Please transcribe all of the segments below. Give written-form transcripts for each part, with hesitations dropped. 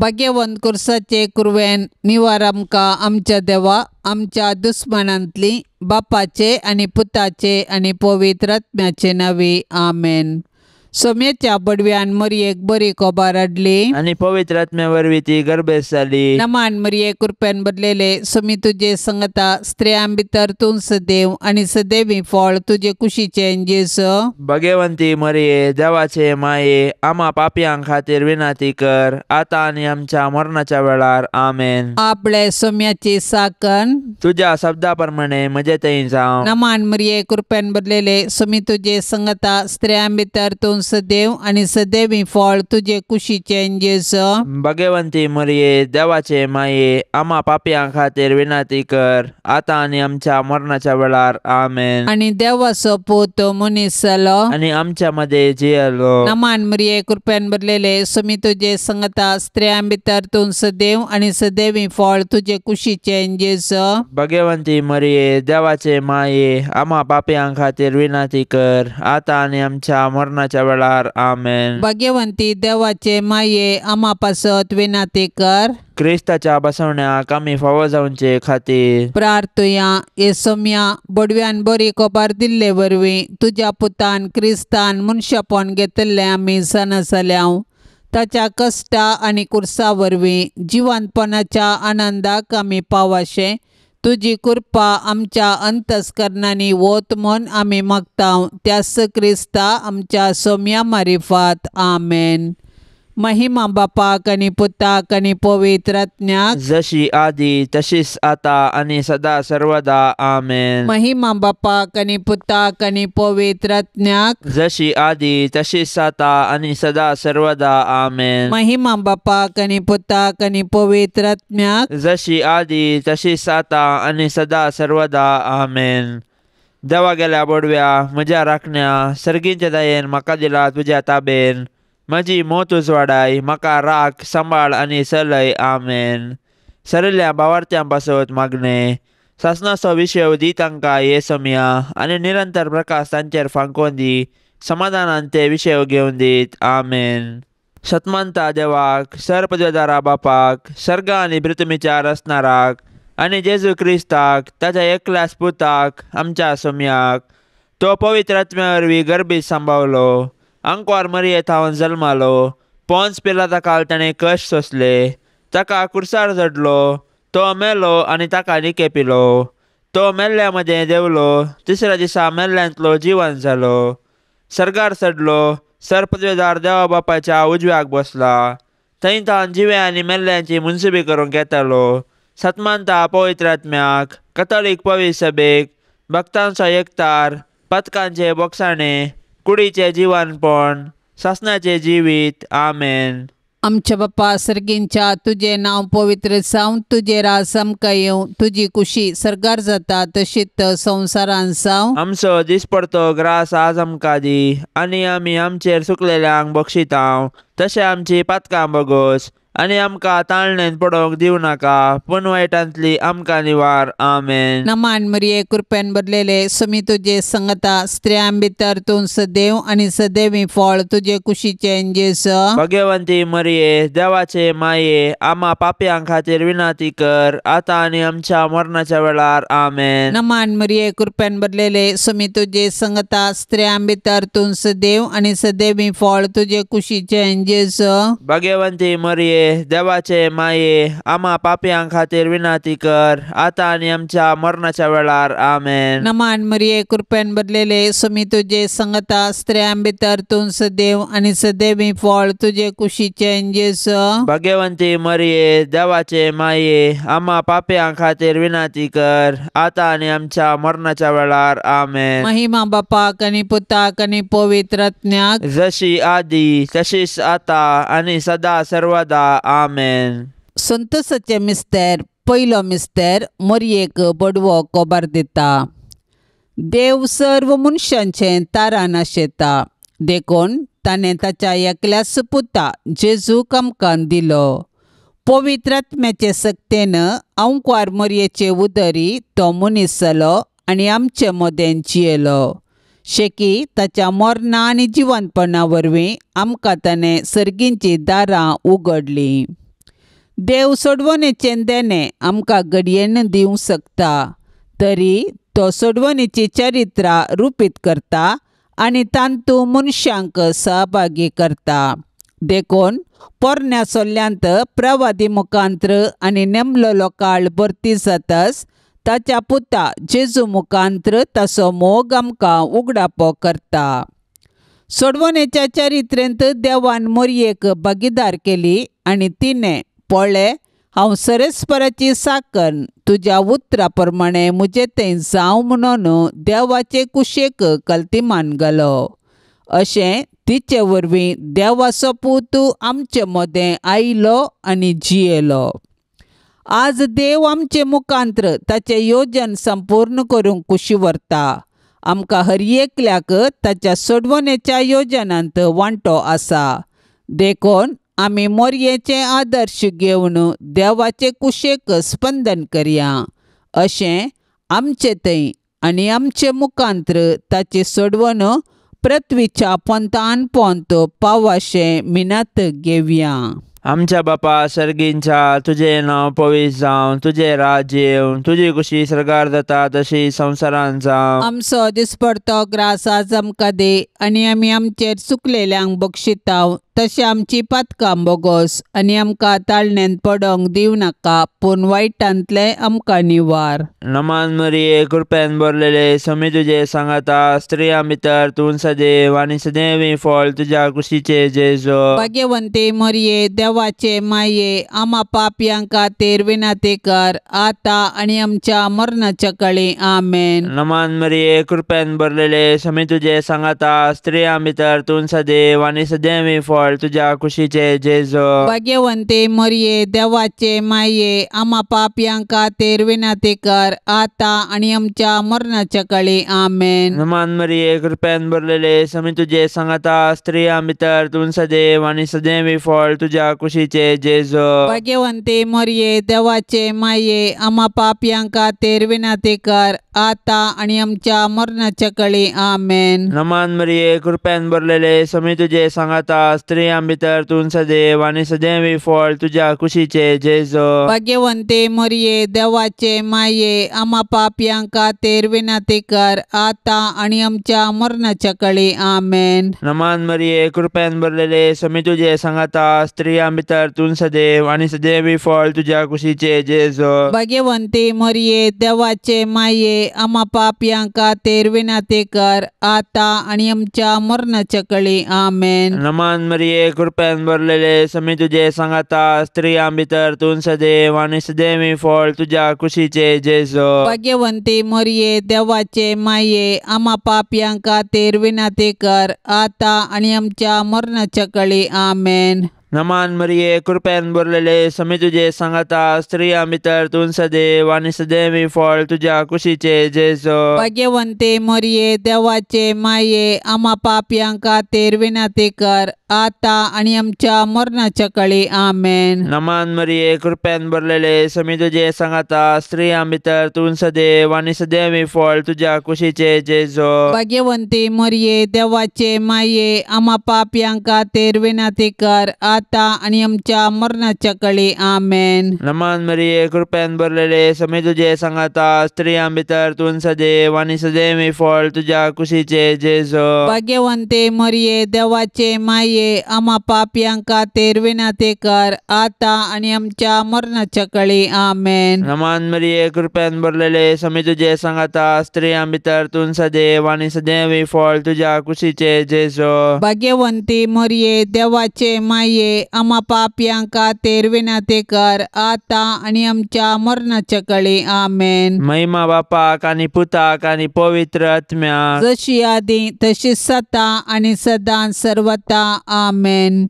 भाग्यवंत कुर्साचे कुरवेन निवार आमकां आमच्या देवा आमच्या दुस्मनांतली बापाचे आनी पुताचे आनी पवित्र आत्म्याचे नांवी आमेन। सोम्याच्या बडव्यान मरयेक बरी कोबार हाडली आणि पवित्र आत्म्या वरवीं ती गर्भेस जाली। नमान मरये कृपेन बदलेले सोमी तुजे संगता स्त्रियां भितर तूं सदैव आनी सदैवी फळ तुजे कुशीचे जेसो। भाग्यवंती मरिये देवाचे माये आम्हा पापयांक खातीर विनाती कर आता आनी आमच्या मरणाच्या वेळार आमेन। आपले सोम्याची साकन तुझ्या शब्दा प्रमाणे म्हजे थंय जावं। नमान मरये कृपेन बदलेले सोमी तुजे संगता स्त्रियां भितर तूं सदैव आनी सदैवी फळ तुजे कुशीचे जेसो। भाग्यवंती मरिये देवाचे माये आम्हा पापयांक खातीर विनाती कर आता आनी आमच्या मरणाच्या वेळार आमेन। आनी देवाचो पूत मनीस जालो आणि आमच्या मध्ये जियेलो। नमान मरये कृपेन बदलेले सोमी तुजे संगता स्त्रियां भितर तूं सदैव आनी सदैवी फळ तुजे कुशीचे जेसो। भाग्यवंती मरिये देवाचे माये आम्हा पापयांक खातीर विनाती कर आता आनी आमच्या मरणाच्या वेळार आमेन। भाग्यवंती देवाचे माये आम्हा पासत विनाती कर क्रिस्ताच्या बसवण्याक आमी फावो जावचे खातीर प्रार्थुया। ये सोम्या बडव्यान बरी कोबार दिल्ले वरवीं तुज्या पुतान क्रिस्तान मनशापण घेतले आमी सणसल्याव ताच्या कश्टा आनी कुर्सा वरवीं जिवंतपणाच्या आनंदाक आमी पावाशे तुजी कृपा आमच्या अंतस्करणांनी वोत म्हूण आमी मागताव त्यास क्रिस्ता आमच्या सोम्या मारिफात आमेन। महिमा बापाक आनी पुताक आनी पवित्र आत्म्याक जशी आदी तशीच आता आनी सदा सर्वदा आमेन। महिमा बापाक आनी पुताक आनी पवित्र आत्म्याक जशी आदी तशीच आता आनी सदा सर्वदा आमेन। महिमा बापाक आनी पुताक आनी पवित्र आत्म्याक जशी आदी तशीच आता आनी सदा सर्वदा आमेन। देवा गेल्या बडव्या म्हज्या राखण्या सर्गींच्या दयेन म्हाका दिला तुज्या ताबेन म्हजी मोत उजवाडाय म्हाका राख सांबाळ आनी चलय आमेन। सरल्या भावार्थ्यां पासत मागणे सासणाचो विशय दी तांकां ये सोम्या आनी निरंतर प्रकाश तांचेर फांकोवन दी समाधानान ते विशय घेवन दीत आमेन। शतमंता देवाक सरपदवेदारा बापाक सर्गा आनी पृथ्वीच्या रचणाराक आनी जेजू क्रिस्ताक ताच्या एकल्याच पुताक आमच्या सोम्याक तो पवित्र आत्म्या वरवीं गर्भीत सांबाळलो आंकवार मरये थावन जल्मालो पोंच पिलाता काल ताणें कश्ट सोंसले ताका कुर्सार चडलो तो मेलो आनी ताका निकेपिलो तो मेल्ल्या मदें देवलो तिसऱ्या दिसा मेल्ल्यांतलो जिवंत जालो सर्गार चडलो सरपदवेदार देवा बापाच्या उजव्याक बसला थंय थावन जिवे आनी मेल्ल्यांची मुनसिबी करूंक येतालो। सतमानता पवित्र आत्म्याक कथोलीक पवित्र सभेक भक्तांचो एकतार पथकांचे बोगसाणे कुडीचे जिवनपण सासणाचे जिवीत आमेन। आमच्या बापा सर्गींच्या तुझे नाव पवित्र जावं तुझे राज आमकां येवं तुजी कुशी सर्गार जाता तशीच संवसारान जावं। आमचो दिसपडतो ग्रास आज आमकां दी आनी आमी आमचेर सुकलेल्यांक बक्षितांव तशें आमची पातकां बोगोस आनी आमकां ताळणेन पडोवंक दिवं नाका पूण वायटांतली आमकां निवार आमेन। नमान मरये कृपेन बदलेले सोमी तुजे संगता स्त्रियां भितर तूं सदैव आनी सदैवी फळ तुजे कुशीचे जेसो। भाग्यवंती मरिये देवाचे माये आम्हा पापयांक खातीर विनाती कर आता आनी आमच्या मरणाच्या वेळार आमेन। नमान मरये कृपेन बदलेले सोमी तुजे संगता स्त्रियां भितर तूं सदैव आनी सदैवी फळ तुजे कुशीचे जेसो। भाग्यवंती मरिये देवाचे माये आम्हा पापयांक खातीर विनाती कर आता आनी आमच्या मरणाच्या वेळार आमेन। नमान मरये कृपेन बदलेले सोमी तुजे संगता स्त्रियां भितर तूं सदैव आनी सदैवी फळ तुजे कुशीचे जेसो। भाग्यवंती मरिये देवाचे माये आम्हा पापयांक खातीर विनाती कर आता आनी आमच्या मरणाच्या वेळार आमेन। महिमा बापाक आनी पुताक आनी पवित्र आत्म्याक जशी आदी तशीच आता आनी सदा सर्वदा आमेन। संतोसाचे मिस्तेर पयलो मिस्तेर मरयेक बडवो कोबार दिता। देव सर्व मनशांचे तारान आशेता देखून ताणें ताच्या एकल्याच पुता जेजूक आमकां दिलो। पवित्र आत्म्याचे सक्तेन आंकवार मरयेचे उदरी तो मनीस जालो आनी आमचे मदें जियेलो शेकी ताच्या मरणा आनी जिवंतपणा वरवीं आमकां ताणें सर्गींची दारां उगडलीं। देव सोडवणेचें देणे आमकां घडयेन दिवंक शकता, तरी तो सोडवणेची चरित्रां रुपीत करता आनी तांतू मनशांक सहभागी करता. देखून पोरण्या सोल्ल्यांत प्रवादी मुखांत्र आनी नेमलेलो काळ भरती जाताच ताच्या पुता जेजू मुखांत्र ताचो मोग आमकां उगडापो करता. सोडवणेच्या चरित्रेंत देवान मोरयेक भागीदार केली आनी तिणें पळय, हांव सरस्पराची साकन तुज्या उतरा प्रमाणे म्हजे तें जावं म्हणून देवाचे कुशेक कल्तिमान घालो. अशें तिचे वरवीं देवाचो पूत आमचे मदें आयलो आनी जियेलो. आज देव आमचे मुखांत्र ताचें येवजण संपूर्ण करूंक कुशी व्हरता. आमकां हर एकल्याक ताच्या सोडवणेच्या येवजणांत वांटो आसा. देखून आमी मोरयेचे आदर्श घेवन देवाचे कुशेक स्पंदन करया. अशें आमचे थंय आनी आमचे मुखांत्र ताची सोडवण पृथ्वीच्या पंतान पंत पावाशें मिनत घेवया. आमच्या बापा सर्गींच्या, तुझें नांव पवित्र जावं, तुजें राज्य येवं, तुजी कुशी स्वर्गार जाता तशी संवसारांत जावं. आमचो दिसपडतो ग्रास आज आमकां दे आनी आमी आमचेर चुकलेल्यांक बक्षितांव, तशें आमची पातकां बोगोस आनी आमकां ताळणेंत पडोंक दिवं नाका, पूण वायटांतले आमकां निवार. नमान मरिये, कृपेन भरलेले, समी तुजे सांगाता, स्त्रियां भितर तूं सदैव आनी सदैवी फळ तुज्या कुशीचे जेजू. भाग्यवंते मरिये, देवाचे माये, आम्हा पापयांक खातीर विनंती कर, आता आनी आमच्या मरणाच्या काळी. आमेन. नमान मरिये, कृपेन भरलेले, समी तुजे सांगाता, स्त्रियां भितर तूं सदैव आनी सदैवी फळ तुज्या कुशीचे जेजू. भाग्यवंते मरिये, देवाचे माये, आम्हा पापयांक खातीर विनंती कर, आता आनी आमच्या मरणाच्या काळी. आमेन. नमान मरिये, कृपेन भरलेले, समी तुजे सांगाता, स्त्रियां भितर तूं सदैव आनी सदैवी फळ तुज्या कुशीचे जेजू. भाग्यवंते मरिये, देवाचे माये, आम्हा पापयांक खातीर विनंती कर, आता आनी आमच्या मरणाच्या काळी. आमेन. नमान मरिये, कृपेन भरलेले, समी तुजे सांगाता, स्त्रियां भितर तूं सदैव आनी सदैवी फळ तुज्या कुशीचे जेजू. भाग्यवंते मरिये, देवाचे माये, आम्हा पापयांक खातीर विनंती कर, आता आनी आमच्या मरणाच्या काळी. आमेन. नमान मरिये, कृपेन भरलेले, समी तुजे सांगाता, स्त्रियां भितर तूं सदैव आनी सदैवी फळ तुज्या कुशीचे जेजू. भाग्यवंते मरिये, देवाचे माये, आम्हा पापयांक खातीर विनंती कर, आता आनी आमच्या मरणाच्या काळी. आमेन. नमान मरिये, कृपेन भरलेले, समी तुजे सांगाता, स्त्रियां भितर तूं सदैव आनी सदैवी फळ तुज्या कुशीचे जेजू. भाग्यवंते मरिये, देवाचे माये, आम्हा पापयांक खातीर विनंती कर, आता आनी आमच्या मरणाच्या काळी. आमेन. नमान मरिये, कृपेन भरलेले, समी तुजे सांगाता, स्त्रियां भितर तूं सदैव आनी सदैवी फळ तुज्या कुशीचे जेजू. भाग्यवंते मरिये, देवाचे माये, आम्हा पापयांक खातीर विनंती कर, आता आनी आमच्या मरणाच्या काळी. आमेन. नमान मरिये, कृपेन भरलेले, समी तुजे सांगाता, स्त्रियां भितर तूं सदैव आनी सदैवी फळ तुज्या कुशीचे जेजू. भाग्यवंते मरिये, देवाचे माये, आम्हा पापयांक खातीर विनंती कर, आता आनी आमच्या मरणाच्या काळी. आमेन. नमान मरिये, कृपेन भरलेले, समी तुजे सांगाता, स्त्रियां भितर तूं सदैव आनी सदैवी फळ तुज्या कुशीचे जेजू. भाग्यवंते मरिये, देवाचे माये, आम्हा पापयांक खातीर विनंती कर, आता आनी आमच्या मरणाच्या काळी. आमेन. नमान मरिये, कृपेन भरलेले, समी तुजे सांगाता, स्त्रियां भितर तूं सदैव आनी सदैवी फळ तुज्या कुशीचे जेजू. भाग्यवंती मरिये, देवाचे माये, आम्हा पापयांक खातीर विनंती कर, आता आनी आमच्या मरणाच्या काळी. आमेन. महिमा बापाक आनी पुताक आनी पवित्र आत्म्याक, जशी आदी तशी सता आनी सदां सर्वता. आमेन.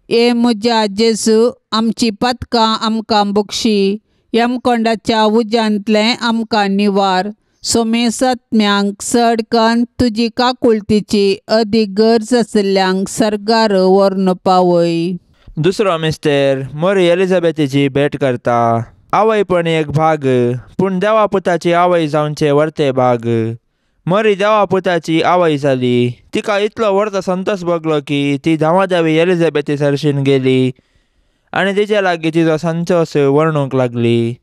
ए म्हज्या जेजू, आमची पातकां आमकां बक्षी, यमकोंडाच्या उज्यांतले आमकां निवार. सोमेस आत्म्यांक सडकन तुजी काकुळतीची अदीक गरज आशिल्ल्यांक सर्गार व्हरून पावय. दुसरो मिस्तेर मोरी एलिझाबेथीची भेट करता. आवयपण एक भाग, पूण देवा पुताची आवय जावचे वर्ते भाग. मोरी देवा पुताची आवय जाली. तिका इतलो व्हडलो संतोश भोगलो की ती धांवाधावी एलिझाबेथी सरशीन गेली आनी तिचे लागीं तिचो संचोस वर्णूंक लागली.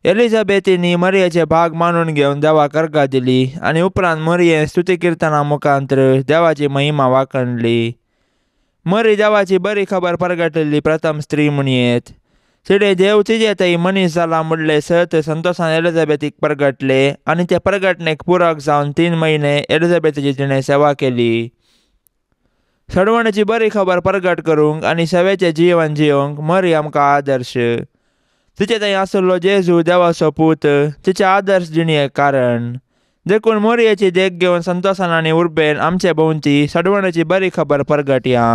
एलिझाबेथीनी मरियेचे भाग मानून घेवन देवाक अर्घा दिली आनी उपरांत मरिये स्तुती किर्तना मुखांतर देवाची महिमा वाखणली. मरी देवाची बरी खबर परगटलेली प्रथम स्त्री म्हणयेत. तिडे देव तिजे थंय मनीस जाला म्हणले सत संतोषान एलिझाबेथीक परगटले आनी ते परगटणेक पुरक जावन 3 म्हयने एलिझाबेथीची तिणें सेवा केली. सडवणेची बरी खबर परगट करूंक आनी सेवेचें जिवन जियोंक मरी आमकां आदर्श. तिचे थंय आसलो जेजू देवाचो पूत तिचे आदर्श जिणेक कारण. देखून मरियेची देख घेवन संतोषान आनी उर्बेन आमचे भोंवती सडवणेची बरी खबर परगटया.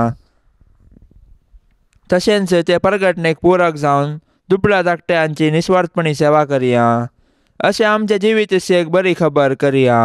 तशेंच ते परगटणेक पुरक जावन दुबळ्या धाकट्यांची निस्वार्थपणी सेवा करया. अशें आमचे जिवीतशेक बरी खबर करया.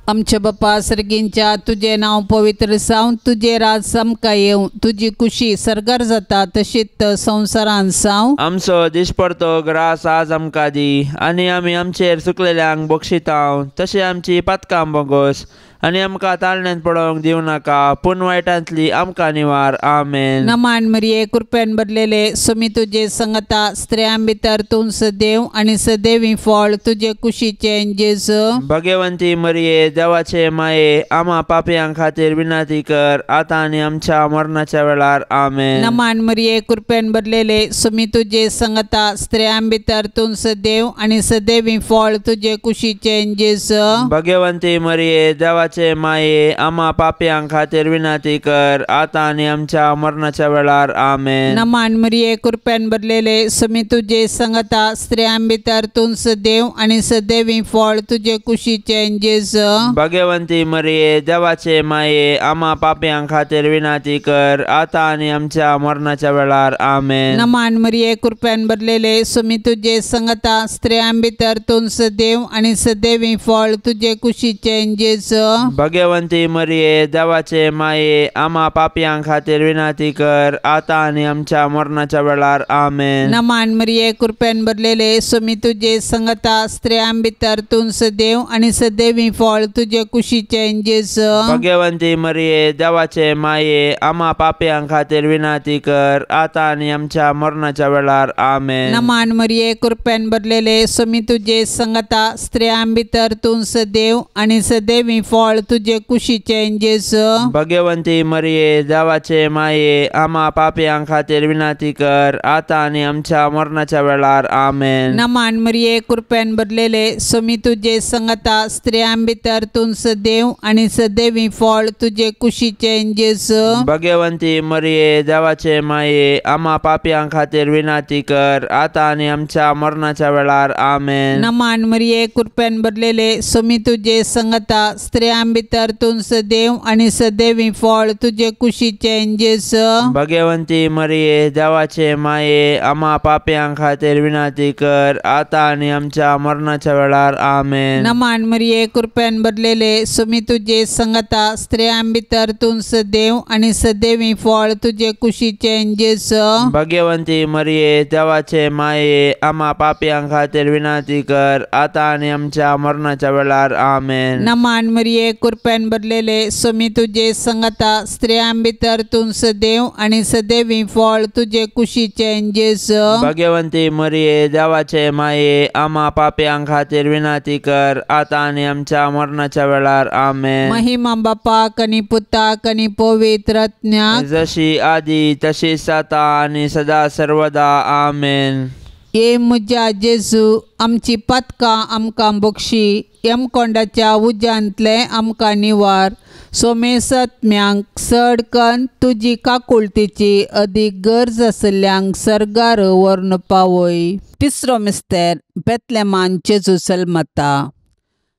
आमचे बापा सर्गींच्या तुझे नाव पवित्र जावन तुझे राज समका येवं तुझी कुशी सरकार जाता तशीच संवसारान जावं. आमचो दिसपडतो ग्रास आज आमकां दी आनी आमी आमचेर चुकलेल्यांक बक्षितांव तशें आमची पातकां बोगोस आनी आमकां ताळण्यांत पडोवंक दिवं नाका पूण वायटांतली आमकां निवार. आमेन. नमान मरिये कृपेन भरलेले सुमी तुझे संगता स्त्रियां भितर तूं सदैव आनी सदैवी फळ तुझे कुशीचे जेजू. भगवंती मरिये देवाचे माये आम्हा पापयां खातीर विनंती कर आतां आनी आमच्या मरणाच्या वेळार. आमेन. नमान मरिये कृपेन भरलेले सुमी तुझे संगता स्त्रियां भितर तूं सदैव आनी सदैवी फळ तुझे कुशीचे जेजू. भगवंती मरिये देवाचे माये आम्हा पापयां खातीर विनंती कर आतां आनी आमच्या मरणाच्या वेळार. आमेन. नमान मरिये कृपेन भरलेले सुमी तुझे संगता स्त्रियां भितर तूं सदैव आनी सदैवी फळ तुझे कुशीचे जेजू. भगवंती मरिये देवाचे माये आम्हा पापयां खातीर विनंती कर आतां आनी आमच्या मरणाच्या वेळार. आमेन. नमान मरिये कृपेन भरलेले सुमी तुझे संगता स्त्रियां भितर तूं सदैव आनी सदैवी फळ तुझे कुशीचे जेजू. भगवंती मरिये देवाचे माये आम्हा पापयां खातीर विनंती कर आतां आनी आमच्या मरणाच्या वेळार. आमेन. नमान मरिये कृपेन भरलेले सुमी तुझे संगता स्त्रियां भितर तूं सदैव आनी सदैवी फळ तुझे कुशीचे जेजू. भगवंती मरिये देवाचे माये आम्हा पापयां खातीर विनंती कर आतां आनी आमच्या मरणाच्या वेळार. आमेन. नमान मरिये कृपेन भरलेले सुमी तुझे संगता स्त्रियां भितर तूं सदैव आनी सदैवी फळ तुझे कुशीचे जेजू. भगवंती मरिये देवाचे माये आम्हा पापयां खातीर विनंती कर आतां आनी आमच्या मरणाच्या वेळार. आमेन. नमान मरिये कृपेन भरलेले सुमी तुझे संगता स्त्रियां भितर तूं सदैव आनी सदैवी फळ तुझे कुशीचे जेजू. भगवंती मरिये देवाचे माये आम्हा पापयां खातीर विनंती कर आतां आनी आमच्या मरणाच्या वेळार. आमेन. नमान मरिये कृपेन भरलेले सुमी तुझे संगता स्त्रियां भितर तूं सदैव आनी सदैवी फळ तुझे कुशीचे जेजू. भगवंती मरिये देवाचे माये आम्हा पापयां खातीर विनंती कर आतां आनी आमच्या मरणाच्या वेळार. आमेन. नमान मरिये कृपेन भरलेले सुमी तुझे संगता स्त्रियां भितर तूं सदैव आनी सदैवी फळ तुझे कुशीचे जेजू. भगवंती मरिये देवाचे माये आम्हा पापयां खातीर विनंती कर आतां आनी आमच्या मरणाच्या वेळार. आमेन. नमान मरिये कृपेन भरलेले सुमी तुझे संगता स्त्रियां भितर तूं सदैव आनी सदैवी फळ तुझे कुशीचे जेजू. भगवंती मरिये देवाचे माये आम्हा पापयां खातीर विनंती कर आतां आनी आमच्या मरणाच्या वेळार. आमेन. महिमा बापाक आनी पुताक आनी पवित्र आत्म्याक जशी आदी तशीच आता आनी सदा सर्वदा. आमेन. ये म्हज्या जेजू आमची पातकां आमकां बक्षी यमकोंडाच्या उज्यांतले आमकां निवार. सोमेसत्म्यांक सडकन तुजी काकुळतीची अदीक गरज आसल्यांक सरगार व्हरून पावय. तिसरो मिस्तेर बेतलेमान जेजू जल्मता.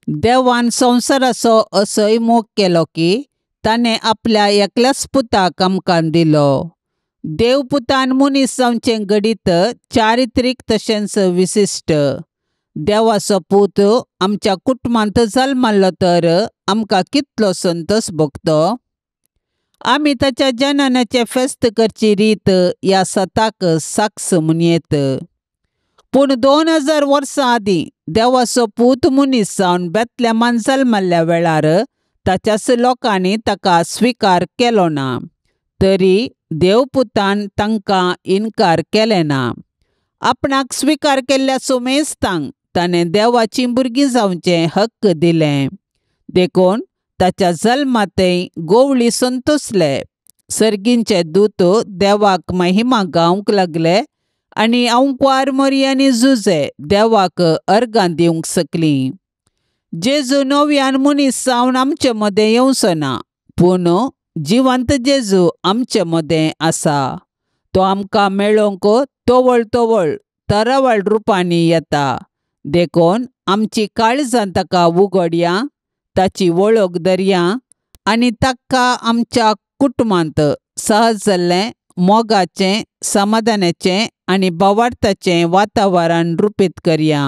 देवान संवसाराचो असोय मोग केलो की ताणें आपल्या एकल्याच पुताक आमकां दिलो. देवपुतान मनीस जावचें घडीत चारित्रीक तशेंच विशिश्ट. देवाचो पूत आमच्या कुटुंबांत जल्मलो तर आमकां कितलो संतोश भोगतो. आमी ताच्या जननाचे फेस्त करची रीत ह्या सताक साक्ष म्हणयेत. पूण 2000 वर्सां आदीं देवाचो पूत मनीस जावन बेतलेमान जल्मल्ल्या वेळार ताच्याच लोकांनी ताका स्विकार केलो ना. तरी देवपुतान तांकां इन्कार केलें ना. आपणाक स्विकार केल्ल्या सोमेस्तांक ताणें देवाचीं भुरगीं जावचें हक्क दिलें. देखून ताच्या जल्मातय गोवळी संतोसले. सर्गींचे दूत देवाक महिमा गावंक लागले आनी आंवकार मरियानी झुजे देवाक अर्गां दिवंक सकलीं. जेजू नव्यान मनीस जावन आमचे मदें येवचो ना, पूण जिवंत जेजू आमचे मदें आसा. तो आमकां मेळोवंक तोवळ तोवळ तरावळ रुपांनी येता. देखून आमची काळजां ताका उगडया, ताची वळख धरया आनी ताका आमच्या कुटुंबांत सहज जाल्लें मोगाचें, समाधानाचें आनी भावार्थाचें वातावरण रुपीत करया.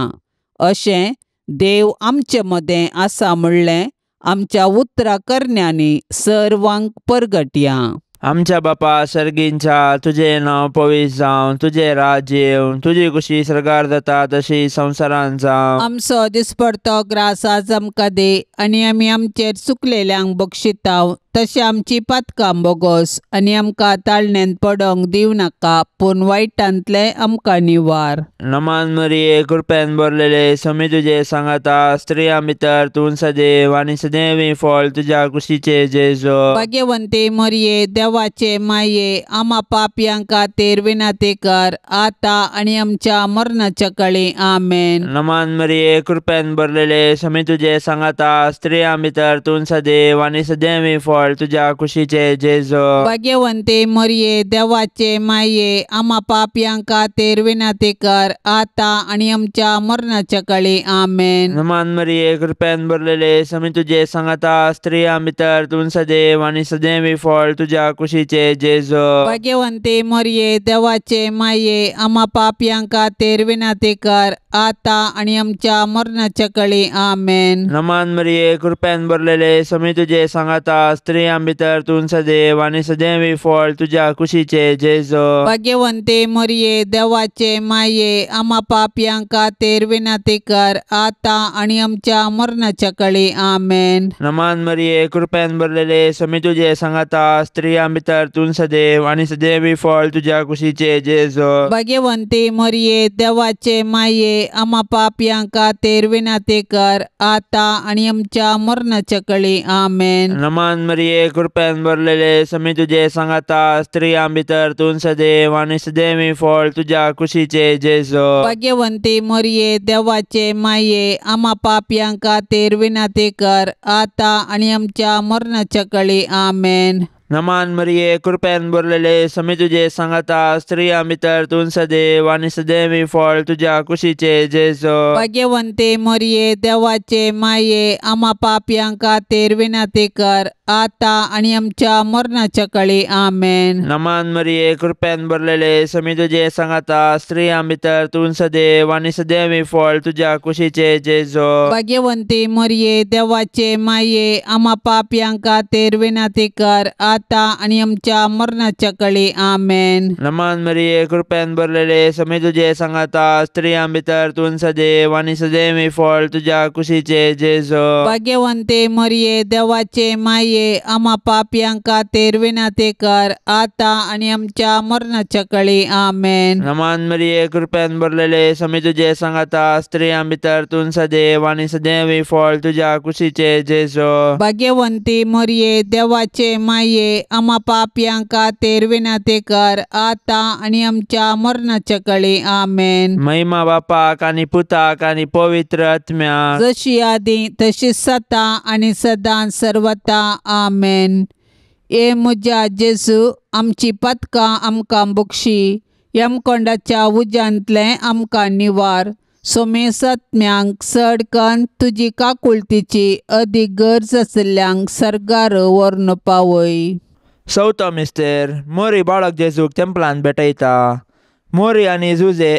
अशें देव आमचे मदें आसा म्हणलें आमच्या उतरां करण्यांनी सर्वांक परगटया. आमच्या बापा सर्गींच्या, तुजें नांव पवित्र जावं, तुजें राज्य येवं, तुजी कुशी स्वर्गार जाता तशी संवसारांत जावं. आमचो दिसपडतो ग्रास आज आमकां दे आनी आमी आमचेर चुकलेल्यांक बक्षितांव, तशें आमची पातकां बोगोस आनी आमकां ताळणेंत पडोंक दिवं नाका, पूण वायटांतले आमकां निवार. नमान मरिये, कृपेन भरलेले, समी तुजे सांगाता, स्त्रियां भितर तूं सदैव आनी सदैवी फळ तुज्या कुशीचे जेजू. भाग्यवंते मरिये, देवाचे माये, आम्हा पापयांक खातीर विनंती कर, आता आनी आमच्या मरणाच्या काळी. आमेन. नमान मरिये, कृपेन भरलेले, समी तुजे सांगाता, स्त्रियां भितर तूं सदैव आनी सदैवी फळ तुज्या कुशीचे जेजू. भाग्यवंते मरिये, देवाचे माये, आम्हा पापयांक खातीर विनंती कर, आता आनी आमच्या मरणाच्या काळी. आमेन. नमान मरिये, कृपेन भरलेले, समी तुजे सांगाता, स्त्रियां भितर तूं सदैव आनी सदैवी फळ तुज्या कुशीचे जेजू. भाग्यवंते मरिये, देवाचे माये, आम्हा पापयांक खातीर विनंती कर, आता आनी आमच्या मरणाच्या काळी. आमेन. नमान मरिये, कृपेन भरलेले, समी तुजे सांगाता, स्त्रियां भितर तूं सदैव आनी सदैवी फळ तुज्या कुशीचे जेजू. भाग्यवंते मरिये, देवाचे माये, आम्हा पापयांक खातीर विनंती कर, आता आनी आमच्या मरणाच्या काळी. आमेन. नमान मरिये, कृपेन भरलेले, समी तुजे सांगाता, स्त्रियां भितर तूं सदैव आनी सदैवी फळ तुज्या कुशीचे जेजू. भाग्यवंते मरिये, देवाचे माये, आम्हा पापयांक खातीर विनंती कर, आता आनी आमच्या मरणाच्या काळी. आमेन. नमान मरिये, कृपेन भरलेले, समी तुजे सांगाता, स्त्रियां भितर तूं सदैव आनी सदैवी फळ तुज्या कुशीचे जेजू. भाग्यवंते मरिये, देवाचे माये, आम्हा पापयांक खातीर विनंती कर, आता आनी आमच्या मरणाच्या काळी. आमेन. नमान मरिये, कृपेन भरलेले, समी तुजे सांगाता, स्त्रियां भितर तूं सदैव आनी सदैवी फळ तुज्या कुशीचे जेजू. भाग्यवंते मरिये, देवाचे माये, आम्हा पापयांक खातीर विनंती कर, आता आनी आमच्या मरणाच्या काळी. आमेन. नमान मरिये, कृपेन भरलेले, समी तुजे सांगाता, स्त्रियां भितर तूं सदैव आनी सदैवी फळ तुज्या कुशीचे जेजू. भाग्यवंते मरिये, देवाचे माये, आम्हा पापयांक खातीर विनंती कर, आता आनी आमच्या मरणाच्या काळी. आमेन. नमान मरिये, कृपेन भरलेले, समी तुजे सांगाता, स्त्रियां भितर तूं सदैव आनी सदैवी फळ तुज्या कुशीचे जेजू. भाग्यवंते मरिये, देवाचे माये, आम्हा पापयांक खातीर विनंती कर, आता आनी आमच्या मरणाच्या काळी. आमेन. नमान मरिये, कृपेन भरलेले, समी तुजे सांगाता, स्त्रियां भितर तूं सदैव आनी सदैवी फळ तुज्या कुशीचे जेजू. भाग्यवंती मरिये, देवाचे माये, आम्हा पापयांक खातीर विनंती कर, आता आनी आमच्या मरणाच्या काळी. आमेन. महिमा बापाक आनी पुताक आनी पवित्र आत्म्याक, जशी आदी तशी सता आनी सदां सर्वता. आमेन. ए म्हज्या जेजू, आमची पातकां आमकां बक्षी, यमकोंडाच्या उज्यांतलें आमकां निवार. सोमेस आत्म्यांक सडकन तुजी काकुळतीची अदीक गरज आशिल्ल्यांक सर्गार व्हरून पावय. चवथो मिस्तेर, मोरी बाळक जेजूक तेंपलांत भेटयता. मोरी आनी जुजे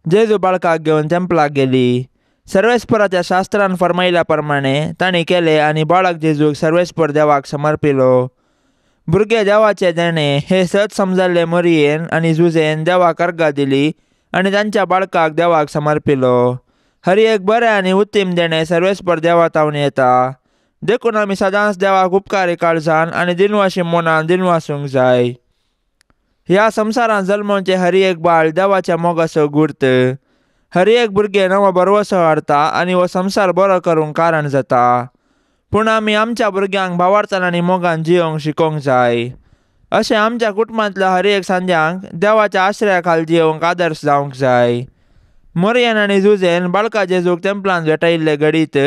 जेजू बाळकाक घेवन तेंपलाक गेली. सर्वेस्पराच्या शास्त्रान फरमायल्या प्रमाणे तांणी केलें आनी बाळक जेजूक सर्वेस्पर देवाक समर्पिलो. भुरगे देवाचे देणे हे सत समजाल्ले मोरयेन आनी जुजेन देवाक अर्गां दिली आनी तांच्या बाळकाक देवाक समर्पिलो. हर एक बरें आनी उत्तीम देणे सर्वेस्पर देवा तावन येता. देखून आमी सदांच देवाक उपकारी काळजान आनी दिनवाशी मनान दिनवासूंक जाय. ह्या संवसारांत जल्मोवचे हर एक बाळ देवाच्या मोगाचो गुर्त. हर एक भुरगे नवो बरवसो हाडटा आनी हो संवसार बरो करूंक कारण जाता. पूण आमी आमच्या भुरग्यांक भावार्थान आनी मोगान जियोंक शिकोवंक जाय. अशें आमच्या कुटुंबांतल्या हर एक सांज्यांक देवाच्या आश्रया खाल जियोवंक आदर्श जावंक जाय. मरियन आनी जुजेन बाळका जेजूक तेंपलांत भेटयिल्ले घडीत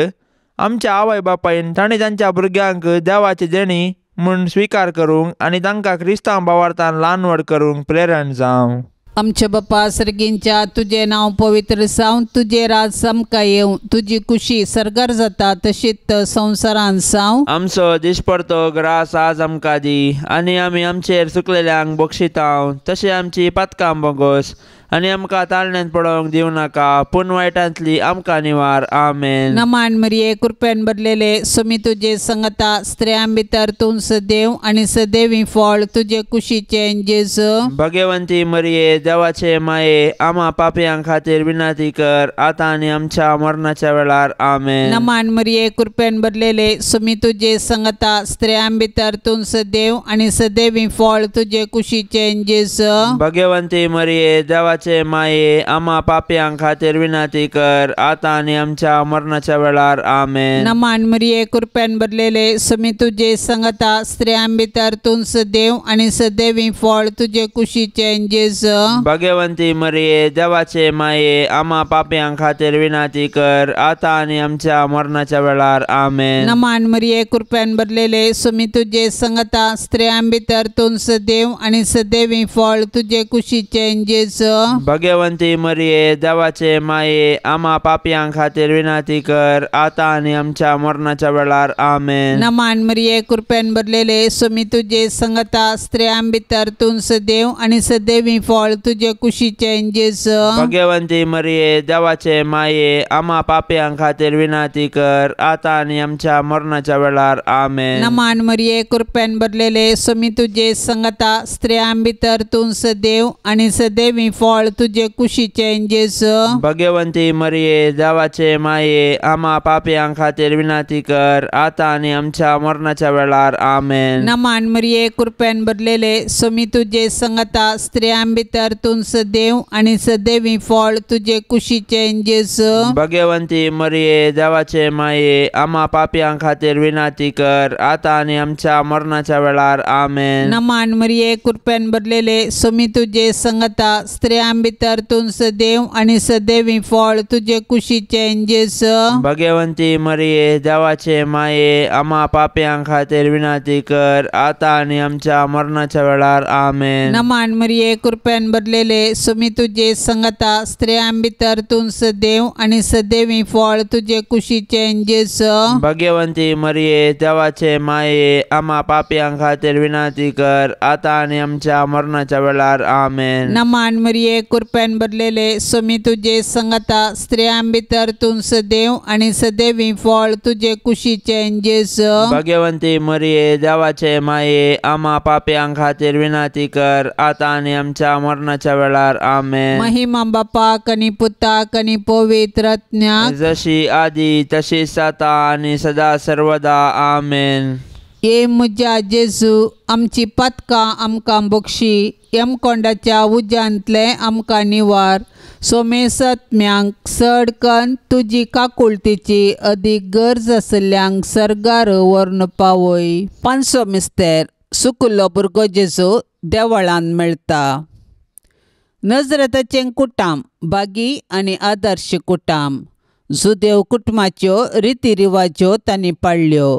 आमच्या आवय बापायन तांणी तांच्या भुरग्यांक देवाची देणी म्हूण स्विकार करूंक आनी तांकां क्रिस्तांव भावार्थान ल्हान व्हड करूंक प्रेरण जावं. आमचे बापा सर्गींच्या तुझे नांव पवित्र जावं, तुझे राज सामका येवं, तुजी खुशी सरकार जाता तशीच संवसारांत जावं. आमचो दिसपडतो ग्रास आज आमकां दी आनी आमी आमचेर चुकलेल्यांक बक्षितांव तशें आमची पातकां बोगोस आनी आमकां ताळण्यांत पडोवंक दिवं नाका पूण वायटांतली आमकां निवार. आमेन. नमान मरिये कृपेन भरलेले सुमी तुजे संगता स्त्रियां भितर तूं सदैव आनी सदैवी फळ तुजे कुशीचे जेजू. भगवंती मरिये देवाचे माये आम्हा पापयां खातीर विनंती कर आतां आनी आमच्या मरणाच्या वेळार. आमेन. नमान मरिये कृपेन भरलेले सुमी तुजे संगता स्त्रियां भितर तूं सदैव आनी सदैवी फळ तुजे कुशीचे जेजू. भगवंती मरिये देवाचे माये आम्हा पापयां खातीर विनंती कर आतां आनी आमच्या मरणाच्या वेळार. आमेन. नमान मरिये कृपेन भरलेले सुमी तुजे संगता स्त्रियां भितर तूं सदैव आनी सदैवी फळ तुजे कुशीचे जेजू. भगवंती मरिये देवाचे माये आम्हा पापयां खातीर विनंती कर आतां आनी आमच्या मरणाच्या वेळार. आमेन. नमान मरिये कृपेन भरलेले सुमी तुजे संगता स्त्रियां भितर तूं सदैव आनी सदैवी फळ तुजे कुशीचे जेजू. भगवंती मरिये देवाचे माये आम्हा पापयां खातीर विनंती कर आतां आनी आमच्या मरणाच्या वेळार. आमेन. नमान मरिये कृपेन भरलेले सुमी तुजे संगता स्त्रियां भितर तूं सदैव आनी सदैवी फळ तुजे कुशीचे जेजू. भगवंती मरिये देवाचे माये आम्हा पापयां खातीर विनंती कर आतां आनी आमच्या मरणाच्या वेळार. आमेन. नमान मरिये कृपेन भरलेले सुमी तुजे संगता स्त्रियां भितर तूं सदैव आनी सदैवी फळ तुजे कुशीचे जेजू. भगवंती मरिये देवाचे माये आम्हा पापयां खातीर विनंती कर आतां आनी आमच्या मरणाच्या वेळार. आमेन. नमान मरिये कृपेन भरलेले सुमी तुजे संगता स्त्रियां भितर तूं सदैव आनी सदैवी फळ तुजे कुशीचे जेजू. भगवंती मरिये देवाचे माये आम्हा पापयां खातीर विनंती कर आतां आनी आमच्या मरणाच्या वेळार. आमेन. नमान मरिये कृपेन भरलेले सुमी तुजे संगता स्त्रियां भितर तूं सदैव आनी सदैवी फळ तुजे कुशीचे जेजू. भगवंती मरिये देवाचे माये आम्हा पापयां खातीर विनंती कर आतां आनी आमच्या मरणाच्या वेळार. आमेन. नमान मरिये कृपेन भरलेले सुमी तुजे संगता स्त्रियां भितर तूं सदैव आनी सदैवी फळ तुजे कुशीचे जेजू. भगवंती मरिये देवाचे माये आम्हा पापयां खातीर विनंती कर आतां आनी आमच्या मरणाच्या वेळार. आमेन. नमान मरिये कृपेन भरलेले सुमी तुजे संगता स्त्रियां भितर तूं सदैव आनी सदैवी फळ तुजे कुशीचे जेजू. भगवंती मरिये देवाचे माये आम्हा पापयां खातीर विनंती कर आतां आनी आमच्या मरणाच्या वेळार. आमेन. महिमा बापाक आनी पुताक आनी पवित्र आत्म्याक जशी आदी तशीच आता आनी सदा सर्वदा. आमेन. ये म्हज्या जेजू आमची पातकां आमकां बक्षी, यमकोंडाच्या उज्यांतले आमकां निवार. सोमेस आत्म्यांक सडकन तुजी काकुळतीची अदीक गरज आसल्यांक सर्गार व्हरून पावय. पांचवो मिस्तेर सुकलो भुरगो जेजू देवळांत मेळटा. नजरेताचें कुटाम बागी आनी आदर्श कुटाम. जुदेव कुटुंबाच्यो रिती रिवाज्यो तांणी पाळल्यो.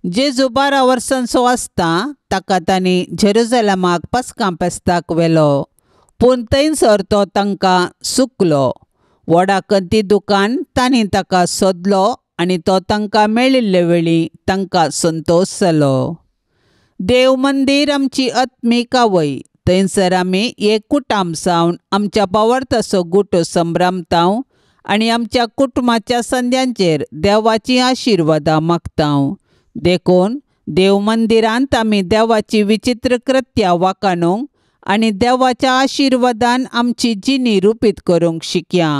जेजू 12 वर्सांचो आसता ताका तांणी जेरुसलेमाक पास्कां फेस्ताक व्हेलो. पूण थंयसर तो तांकां सुकलो. व्हडा कंती दुकान तांणी ताका सोदलो आनी तो तांकां मेळिल्ले वेळी तांकां संतोश जालो. देव मंदीर आमची आत्मीक आवय. थंयसर आमी एक कुटाम जावन आमच्या पावर्थाचो गुटो संभ्रमतांव आनी आमच्या कुटुंबाच्या संद्यांचेर देवाची आशिर्वादां मागतांव. देखून देव मंदिरांत आमी देवाची विचित्र कृत्यां वाखाणूंक आनी देवाच्या आशिर्वादान आमची जिणी रुपीत करूंक शिकया.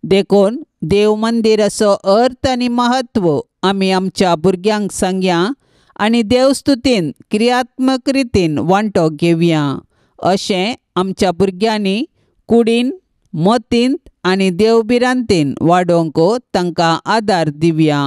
देखून देव मंदिराचो अर्थ आनी महत्व आमी आमच्या भुरग्यांक सांगया आनी देवस्तुतीन क्रियात्मक रितीन वांटो घेवया. अशें आमच्या भुरग्यांनी कुडीन मतींत आनी देवबिरांतीन वाडोवंक तांकां आदार दिवया.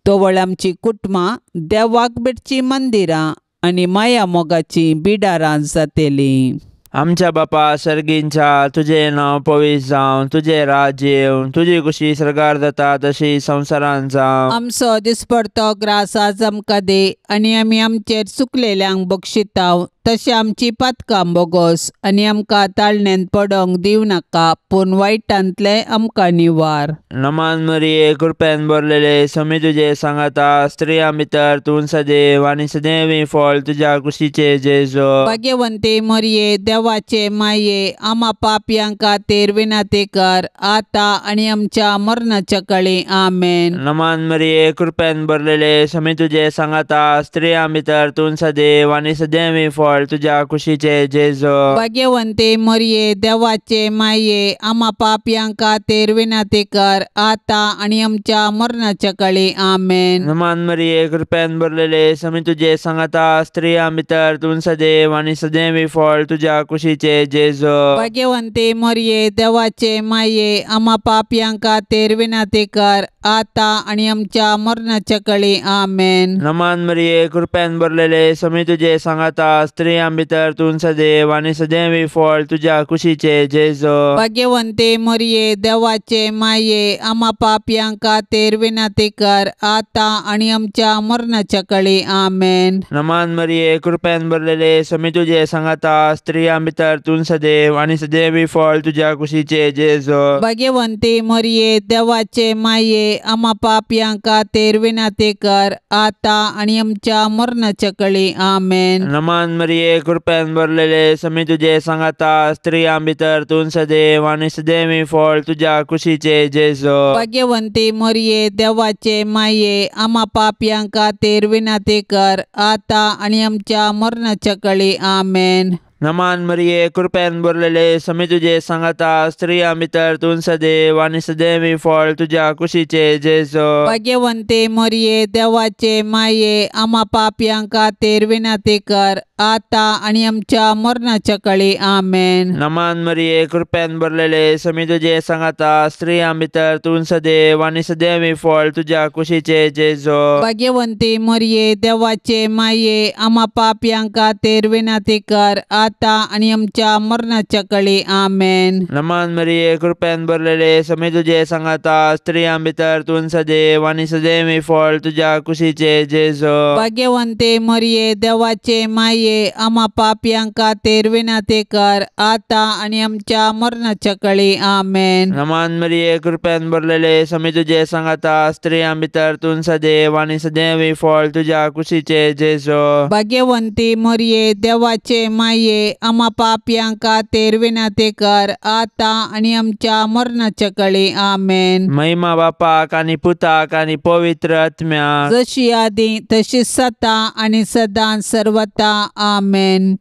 तोवळ आमची कुटुंबां देवाक भेटची मंदिरां आनी माया मोगाची बिडारां जातेलीं. आमच्या बापा सर्गींच्या तुझे नांव पवित्र जावं, तुझे राज येवं, तुजी कुशी सरकार जाता तशी संवसारांत जावं. आमचो दिसपडतो ग्रास आज आमकां दे आनी आमी आमचेर चुकलेल्यांक बक्षितांव, तशें आमची पातकां बोगोस आनी आमकां ताळण्यांत पडोंक दिवं नाका, पूण वायटांतले आमकां निवार. नमान मरिये कृपेन भरलेले समी तुजे सांगाता, स्त्रियां भितर तूं सदैव आनी सदैवी फळ तुज्या कुशीचे जेजो. भाग्यवंते मरिये देवाचे माये, आम्हा पापयांक खातीर विनाती कर, आतां आनी आमच्या मरणाच्या काळी आमेन. नमान मरिये कृपेन भरलेले समी तुजे सांगाता, स्त्रियां भितर तूं सदैव आनी सदैवी फळ तुज्या कुशीचे जेजो. भाग्यवंते मरिये देवाचे माये, आम्हा पापयांक खातीर विनाती कर, आतां आनी आमच्या मरणाच्या काळी आमेन. नमान मरिये कृपेन भरलेले समी तुजे सांगाता, स्त्रियां भितर तूं सदैव आनी सदैवी फळ तुज्या कुशीचे जेजो. भाग्यवंते मरिये देवाचे माये, आम्हा पापयांक खातीर विनाती कर, आतां आनी आमच्या मरणाच्या काळी आमेन. नमान मरिये कृपेन भरलेले समी तुजे सांगाता, स्त्रियां भितर तूं सदैव आनी सदैवी फळ तुज्या कुशीचे जेजो. भाग्यवंते मरिये देवाचे माये, आम्हा पापयांक खातीर विनाती कर, आतां आनी आमच्या मरणाच्या काळी आमेन. नमान मरिये कृपेन भरलेले समी तुजे सांगाता, स्त्रियां भितर तूं सदैव आनी सदैवी फळ तुज्या कुशीचे जेजो. भाग्यवंते मरिये देवाचे माये, आम्हा पापयांक खातीर विनाती कर, आतां आनी आमच्या मरणाच्या काळी आमेन. नमान मरिये कृपेन भरलेले समी तुजे सांगाता, स्त्रियां भितर तूं सदैव आनी सदैवी फळ तुज्या कुशीचे जेजो. भाग्यवंते मरिये देवाचे माये, आम्हा पापयांक खातीर विनाती कर, आतां आनी आमच्या मरणाच्या काळी आमेन. नमान मरिये कृपेन भरलेले समी तुजे सांगाता, स्त्रियां भितर तूं सदैव आनी सदैवी फळ तुज्या कुशीचे जेजो. भाग्यवंते मरिये देवाचे माये, आम्हा पापयांक खातीर विनाती कर, आतां आनी आमच्या मरणाच्या काळी आमेन. नमान मरिये कृपेन भरलेले समी तुजे सांगाता, स्त्रियां भितर तूं सदैव आनी सदैवी फळ तुज्या कुशीचे जेजो. भाग्यवंते मरिये देवाचे माये, आम्हा पापयांक खातीर विनाती कर, आतां आनी आमच्या मरणाच्या काळी आमेन. नमान मरिये कृपेन भरलेले समी तुजे सांगाता, स्त्रियां भितर तूं सदैव आनी सदैवी फळ तुज्या कुशीचे जेजो. भाग्यवंते मरिये देवाचे माये, आम्हा पापयांक खातीर विनाती कर, आतां आनी आमच्या मरणाच्या काळी आमेन. नमान मरिये कृपेन भरलेले समी तुजे सांगाता, स्त्रियां भितर तूं सदैव आनी सदैवी फळ तुज्या कुशीचे जेजो. भाग्यवंती मरिये देवाचे माये, आम्हा पापयांक खातीर विनाती कर, आतां आनी आमच्या मरणाच्या काळी आमेन. महिमा बापाक आनी पुताक आनी पवित्र आत्म्याक, जशी आदी तशीच सता आनी सदां सर्वता आमेन.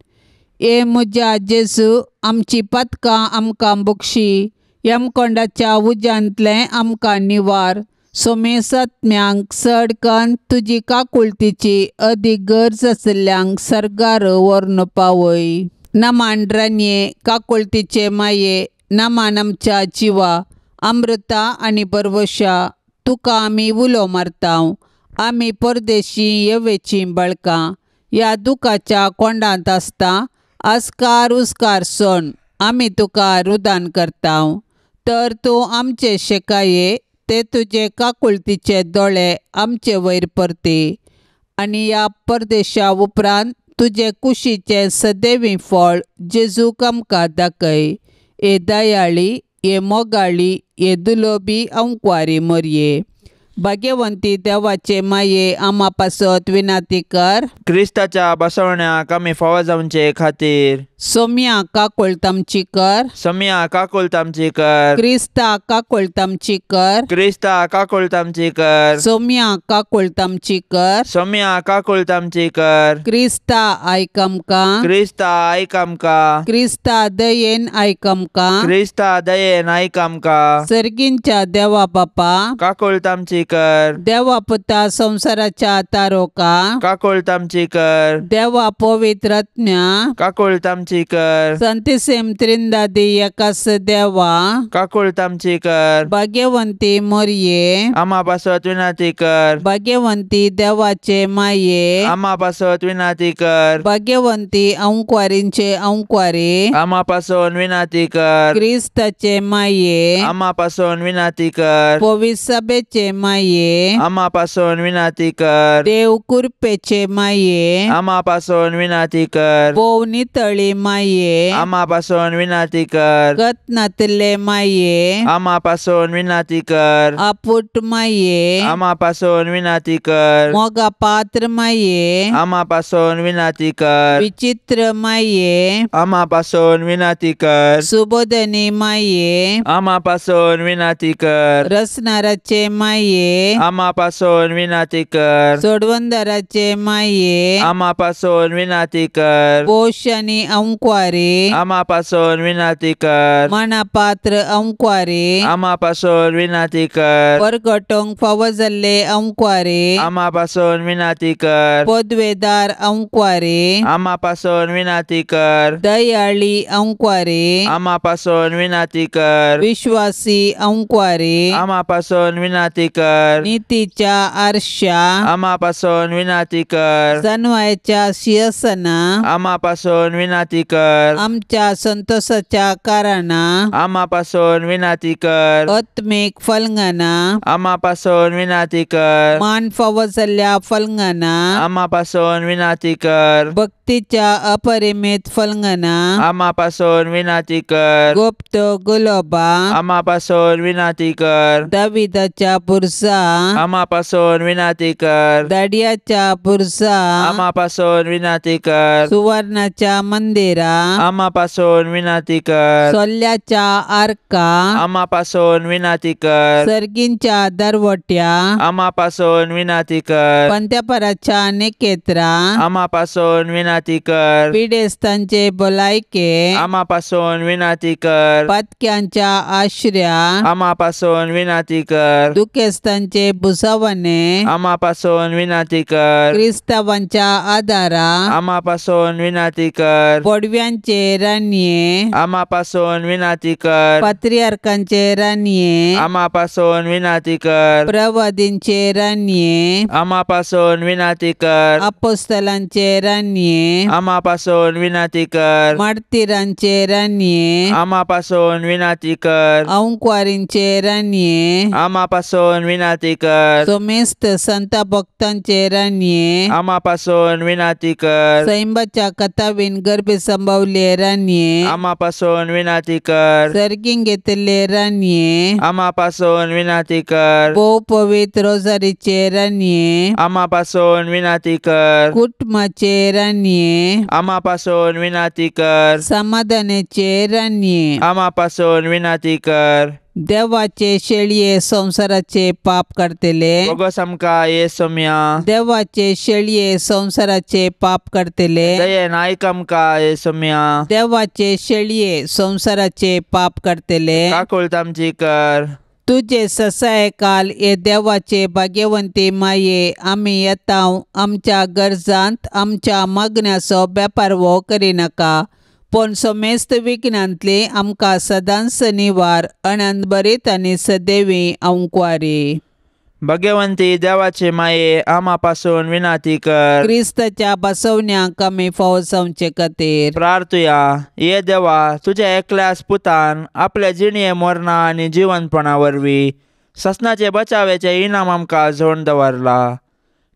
ए म्हज्या जेजू, आमची पातकां आमकां बक्षी, यमकोंडाच्या उज्यांतले आमकां निवार. सोमेस आत्म्यांक सडकन तुजी काकुळतीची अदीक गरज आशिल्ल्यांक सर्गार व्हरून पावय. नमांड्रान्ये काकुळतीचे माये, नमान आमच्या जिवा, अमृता आनी परवशा, तुका आमी उलो मारतांव. आमी परदेशी येवेची बाळकां ह्या दुखाच्या कोंडांत आसता, आस्कार उस्कार सोण आमी तुका रुदान करतांव. तर तूं आमचे शेकाये, ते तुजे काकुळतीचे दोळे आमचे वयर परते, आनी ह्या परदेशा उपरांत तुजे कुशीचे सदैवी फळ जेजूक आमकां दाखय. ए दयाळी, ए मोगाळी, ए दुलोबी अंकवारी मरिये. भाग्यवंती देवाचे माये, आम्हा पासत विनाती कर. क्रिस्ताच्या बसवण्याक आमी फावो जावचे खातीर सोम्या काकुळतामची कर. सोम्या काकुळतामची कर. क्रिस्ता काकुळतामची कर. क्रिस्ता काकुळतामची कर. सोम्या काकुळतामची कर. सोम्या काकुळतामची कर. क्रिस्ता आयक आमकां. क्रिस्ता आयक आमकां. क्रिस्ता दयेन आयक आमकां. क्रिस्ता दयेन आयक आमकां. सर्गींच्या देवा बापा, काकुळतामची आमची कर. देवा पुता संसाराच्या तारोका काकूळत आमची कर. देवा पवित्रज्ञा काकूळत आमची कर. संतिसेम त्रिंदादी एकास देवा काकूळत आमची कर. भाग्यवंती मोरये आम्हा पासत विनाती कर. भाग्यवंती देवाचे माये आम्हा पासत विनाती कर. भाग्यवंती अंकुवारींचे अंकुवारी आम्हा पासून विनाती कर. क्रिस्ताचे माये आम्हा पासून विनाती कर. पवित्र सभेचे माये आम्हा पासून विनाती कर. देव कृपेचे माये आम्हा पासून विनाती कर. पोवनी तळी माये आम्हा पासून विनाती कर. कतनातले माये आम्हा पासून विनाती कर. आपुट माये आम्हा पासून विनाती कर. मोगा पात्र माये आम्हा पासून विनाती कर. विचित्र माये आम्हा पासून विनाती कर. सुबोधनी माये आम्हा पासून विनाती कर. रसनाराचे माये आम्हा पासून विनाती कर. सोडवंदराचे माये आम्हा पासून विनाती कर. पोषणी अंकुवारी आम्हा पासून विनाती कर. मनापात्र अंकुवारी आम्हा पासून विनाती कर. परगटोंक फावो जाल्ले अंकुवारी आम्हा पासून विनाती कर. पदवेदार अंकुवारी आम्हा पासून विनाती कर. दयाळी अंकुवारी आम्हा पासून विनाती कर. विश्वासी अंकुवारी आम्हा पासून विनाती कर. नीतीच्या आरशा आम्हा पासून विनाती कर. सन्मायाच्या सिंहासना आम्हा पासून विनाती कर. आमच्या संतोषाच्या कारणा आम्हा पासून विनाती कर. आत्मिक फलंगाना आम्हा पासून विनाती कर. मान फावो जाल्ल्या फलंगाना आम्हा पासून विनाती कर. भक्तीच्या अपरिमित फलंगाना आम्हा पासून विनाती कर. गुप्त गुलोबा आम्हा पासून विनाती कर. दाविदाच्या पुरसा आम्हा पासून विनाती कर. दाडियाच्या पुरसा आम्हा पासून विनाती कर. सुवर्णाच्या मंदिरा आम्हा पासून विनाती कर. सोल्ल्याच्या आर्का आम्हा पासून विनाती कर. सर्गींच्या दरवट्या आम्हा पासून विनाती कर. पंत्यापराच्या नेकेत्रा आम्हा पासून विनाती कर. पिडेस्तांचे बोलायके आम्हा पासून विनाती कर. पातक्यांच्या आश्र्या आम्हा पासून विनाती कर. दुखेस्तांचे बुसावणे आम्हा पासून विनाती कर. क्रिस्तावांच्या आदारा आम्हा पासून विनाती कर. पडव्यांचे रान्ये आम्हा पासून विनाती कर. पात्रियार्कांचे रान्ये आम्हा पासून विनाती कर. प्रवादींचे रान्ये आम्हा पासून विनाती कर. अपोस्तलांचे रान्ये आम्हा पासून विनाती कर. मार्तिरांचे रान्ये आम्हा पासून विनाती कर. अंकुवारींचे रान्ये आम्हा पासून विनाती कर. सोमेस्त संत भक्तांचे रान्ये आम्हा पासून विनाती कर. सैंबाच्या कथावीन गर्भे संभवले रान्ये आम्हा पासून विनाती कर. सर्गीन घेतले रान्ये आम्हा पासून विनाती कर. भोव पवित्र रोजारीचे रान्ये आम्हा पासून विनाती कर. कुटुंबाचे रान्ये आम्हा पासून विनाती कर. समाधानाचे रान्ये आम्हा पासून विनाती कर. देवाचे शेळये संसाराचे पाप करतले बोगस आमका येसुम्या. देवाचे शेळये संसाराचे पाप करतले दयेन आयक आमका येसुम्या. देवाचे शेळये संसाराचे पाप करतले काकूळत आमची कर. तुझे ससाय काल ये देवाचे भाग्यवंती माये आम्ही येताव आमच्या गरजांत आमच्या मागण्याचो बेपार वो करिनाका पण सोमेस्त विघ्नांतली आमकां सदांच निवार अनंत बरीत आनी सदैवी अंकुवारी. भाग्यवंती देवाचे माये आम्हा पासून विनाती कर. क्रिस्ताच्या बसवण्याक आमी फावो जावचे खातीर प्रार्थुया. ये देवा तुझ्या एकल्याच पुतान आपल्या जिणये मरणा आनी जिवंतपणा वरवीं ससनाचे बचावेचे इनाम आमकां जोडून दवरला.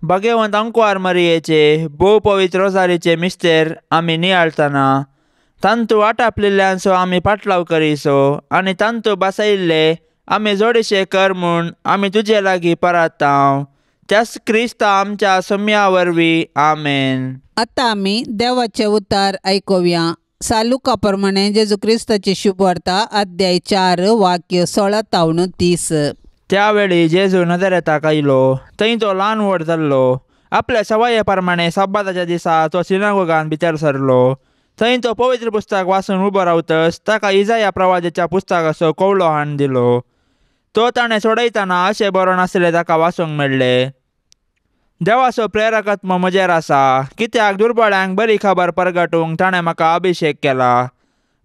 भाग्यवंत अंकुवार मरियेचे भोव पवित्र रोजारीचे मिस्तेर आमी नियाळतना तांतू आटापलेल्यांचो आमी पाटलाव करिसो आनी तांतू बसयल्ले आमी जोडशे कर म्हूण आमी तुजे लागीं परताव. त्याच क्रिस्ता आमच्या सोम्या वरवीं आमेन. आतां आमी देवाचे उतार आयकुया. सालुका प्रमाणे जेजू क्रिस्ताची शुभ वार्ता अध्याय 4 वाक्य 16 तावन 30. त्यावेळी जेजू नजरेताक आयलो. थंय तो ल्हान व्हड जाल्लो. आपल्या सवये प्रमाणे सब्बाताच्या दिसा तो सिनागोगान भितर सरलो. थंय तो पवित्र पुस्तक वाचून उबो रावतच ताका इजाया प्रवादीच्या पुस्तकाचो कवळो हाण दिलो. तो ताणें सोडयतना अशें बरोवन आसलें ताका वाचूंक मेळ्ळें. देवाचो प्रेरकत्व म्हजेर आसा, कित्याक दुर्बळ्यांक बरी खबर परगटूंक ताणें म्हाका अभिशेक केला.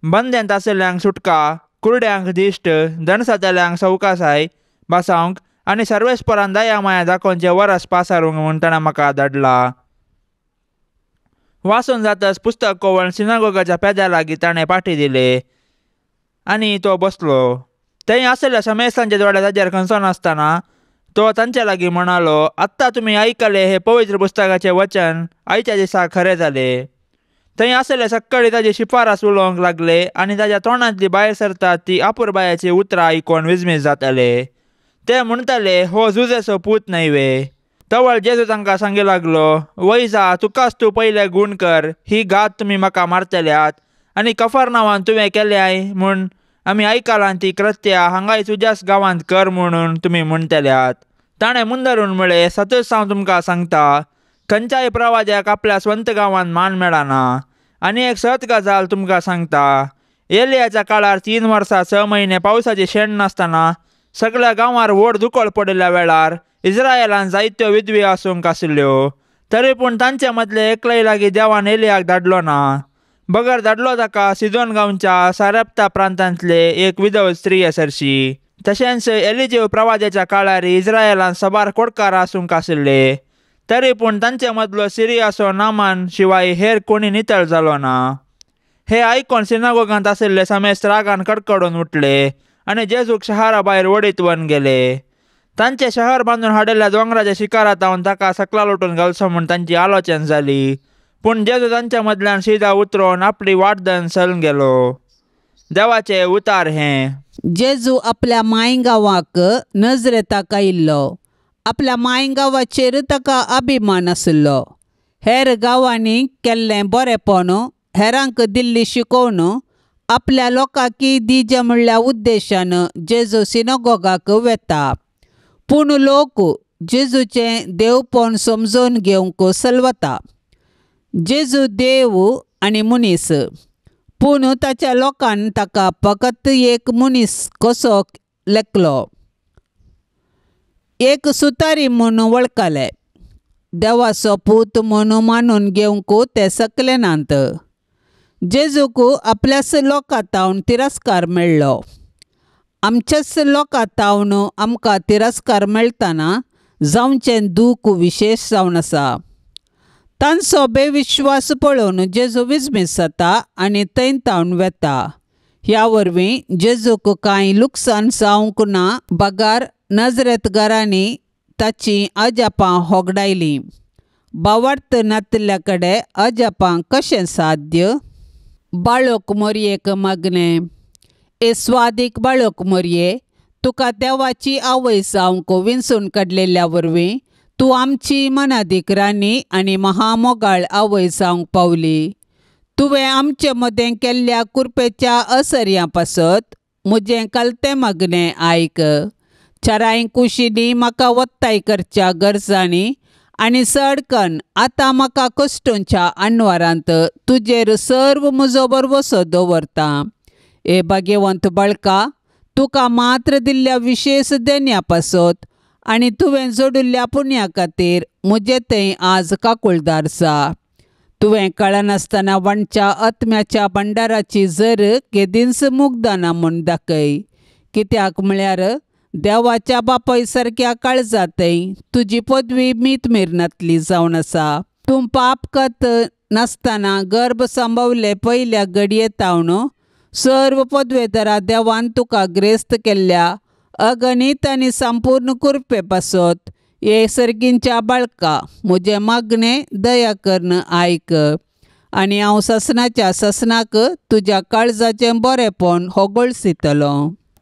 बंदेंत आशिल्ल्यांक सुटका, कुरड्यांक दिश्ट, दणसतल्यांक सवकासाय बासावंक आनी सर्वेस्परान दया माया दाखोवनचें वरस पासारूंक म्हूण ताणें म्हाका धाडला. वाचून जातच पुस्तक कोवळून सिनागोगाच्या पेद्या लागीं ताणें पाटी दिले आनी तो बसलो. थंय आशिल्ल्या समेस्तांचे जोडे ताचेर खंयचो नासतना तो तांचे लागीं म्हणालो, आत्तां तुमी आयकले हे पवित्र पुस्तकाचें वचन आयच्या दिसा खरें जालें. थंय आशिल्ले सक्कळी ताची शिफारस उलोवंक लागले आनी ताच्या तोंडांतली भायर सरतात ती आपुरबायाची उतरां आयकून विजमीत जाताले. ते म्हणटाले, हो जुजेचो पूत न्हय. तवळ जेजू तांकां सांगूं लागलो, वय जा, तुकाच तूं पयले गूण कर. ही घात तुमी म्हाका मारतल्यात आनी कफरनावांत तुवें केल्याय म्हूण आमी आयकलां ती कृत्या हांगाय तुज्याच गांवांत कर म्हणून तुमी म्हणटल्यात. ताणें मुंदरून म्हळें, सतच हांव तुमकां सांगता, खंयच्याय प्रवाद्याक आपल्या स्वंत गांवांत मान मेळना. आनी एक सत गजाल तुमकां सांगता, एलियाच्या काळार 3 वर्सां 6 म्हयने पावसाची शेण नासतना सगळ्या गांवार व्हड दुकोळ पडिल्ल्या वेळार इस्रायेलांत जायत्यो विधवी आसूंक आशिल्ल्यो. तरी पूण तांचे मदले एकलय लागीं देवान एलियाक धाडलो ना. बगर धाडलो ताका सिदोन गांवच्या सारेप्ता प्रांतांतले एक विधव स्त्री असरशी. तशेंच एलिजेव प्रवाद्याच्या काळार इस्रायेलांत सबार कोडकार आसूंक आशिल्ले. तरी पूण तांचे मदलो सिरियाचो नामान शिवाय हेर कोणी नितळ जालो ना. हे आयकून सिनागोगांत आशिल्ले समेस्त रागान कडकडून उठले आनी जेजूक शहरा भायर वडीत व्हरून गेले. तांचे शहर बांदून हाडिल्ल्या दोंगराच्या शिखरांत हांवन ताका सकला लोटून घालचो म्हूण तांची आलोचन जाली. पूण जेजू तांच्या मदल्यान सिदा उतरून आपली वाटदन चलून गेलो. देवाचे उतार हे. जेजू आपल्या मायगांवाक नजरेताक आयिल्लो. आपल्या मायगांवाचेर ताका अभिमान आशिल्लो. हेर गांवांनी केल्लें बरेपण, हेरांक दिल्ली शिकोवन आपल्या लोकांकी दिजे म्हणल्या उद्देशान जेजू सिनागोगाक वेता. पूण लोक जेजूचें देवपण समजून घेवंक सलवता. जेजू देव आनी मनीस, पूण ताच्या लोकान ताका फकत एक मनीस कसो लेखलो, एक सुतारी म्हूण वळखले. देवाचो पूत म्हूण मानून घेवंक ते सकले नात. जेजूक आपल्याच लोकांतावन तिरस्कार मेळ्ळो. आमच्याच लोकांतावन आमकां तिरस्कार मेळटना जावचें दूख विशेश जावन आसा. तांचो बेविश्वास पळोवन जेजू विजमीत जाता आनी थंयतावन वेता. ह्या वरवीं जेजूक कांय लुकसाण जावंक ना. बगार नजरेतगारांनी ताची अजापां होगडायलीं. बावार्थ नातल्या कडेन अजापां कशें साध्य? बाळोक मोरयेक मागणें. ए स्वादीक बाळोक मोरये, तुका देवाची आवय जावंक विंचून काडलेल्या वरवीं तूं आमची मनादीक राणी आनी महामोगाळ आवय जावंक पावली. तुवें आमचे मदें केल्ल्या कुरपेच्या असर्यां पासत म्हजें कालतें मागणें आयक. चारांय कुशींनी म्हाका वत्ताय करच्या गरजांनी आनी सडकन आतां म्हाका कश्टोवच्या आनवारांत तुजेर सर्व म्हजो भरवोसो दवरता. ए भाग्यवंत बाळका, तुका मात्र दिल्ल्या विशेश देण्या पासत आनी तुवें जोडिल्ल्या पुण्या खातीर म्हजें थंय आज काकुळदार जा. तुवें कळनासतना वणच्या आत्म्याच्या भंडाराची जर केदींच मुगदाना म्हूण दाखय. कित्याक म्हळ्यार देवाच्या बापाय सारक्या काळजांतय तुजी पदवी मीतमेरनांतली जावन आसा. तूं पाप करत नासतना गर्भ सांबावले पयल्या घडयेतावन सर्व पदवेदारा देवान तुका ग्रेस्त केल्ल्या अगणित आनी संपूर्ण कुरपे पासत हे सर्गींच्या बाळका म्हजें मागणें दया करन आयक. आनी हांव ससनाच्या ससनाक तुज्या काळजाचें बरेपण होगळसितलो.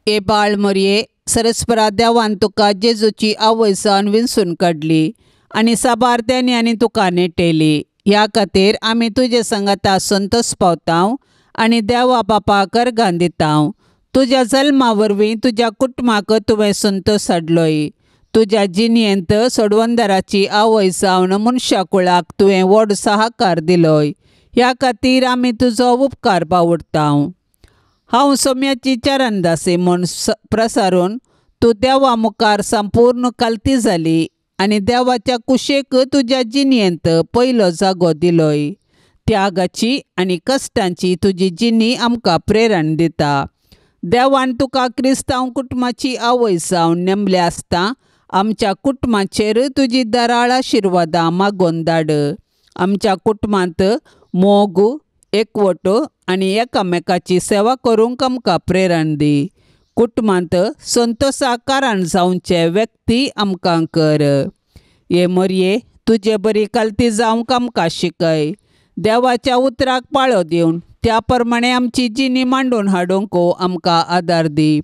ए बाळ मोरये, सरस्परा देवान तुका जेजूची आवय जावन विंचून काडली आनी साबार देण्यांनी तुका नेटयली. ह्या खातीर आमी तुजे सांगाता संतोश पावतांव आनी देवा बापाक अर्गां दितांव. तुज्या जल्मा वरवीं तुज्या कुटुंबाक तुवें संतोश हाडलोय. तुज्या जिणयेंत सोडवंदाराची आवय जावन मनशा कुळाक तुवें व्हड सहकार दिलोय. ह्या खातीर आमी तुजो उपकार बावडटांव. हांव सोम्याची चरणदासी म्हूण प्रसारून तूं देवा मुखार संपूर्ण कालती जाली आनी देवाच्या कुशेक तुज्या जिणयेंत पयलो जागो दिलोय. त्यागाची आनी कश्टांची तुजी जिणी आमकां प्रेरण दिता. देवान तुका क्रिस्तांव कुटुंबाची आवय जावन नेमले आसता आमच्या कुटुंबाचेर तुजी दराळ आशिर्वादां मागोवन धाड. आमच्या कुटुंबांत मोग, एकवटो आनी एकामेकाची सेवा करूंक आमकां प्रेरण दी. कुटुंबांत संतोशा कारण जावचे व्यक्ती आमकां कर. हे मरये तुजे बरी कालती जावंक आमकां शिकय. देवाच्या उतराक पाळो दिवन त्या प्रमाणे आमची जिणी मांडून हाडूंक आमकां आदार दी.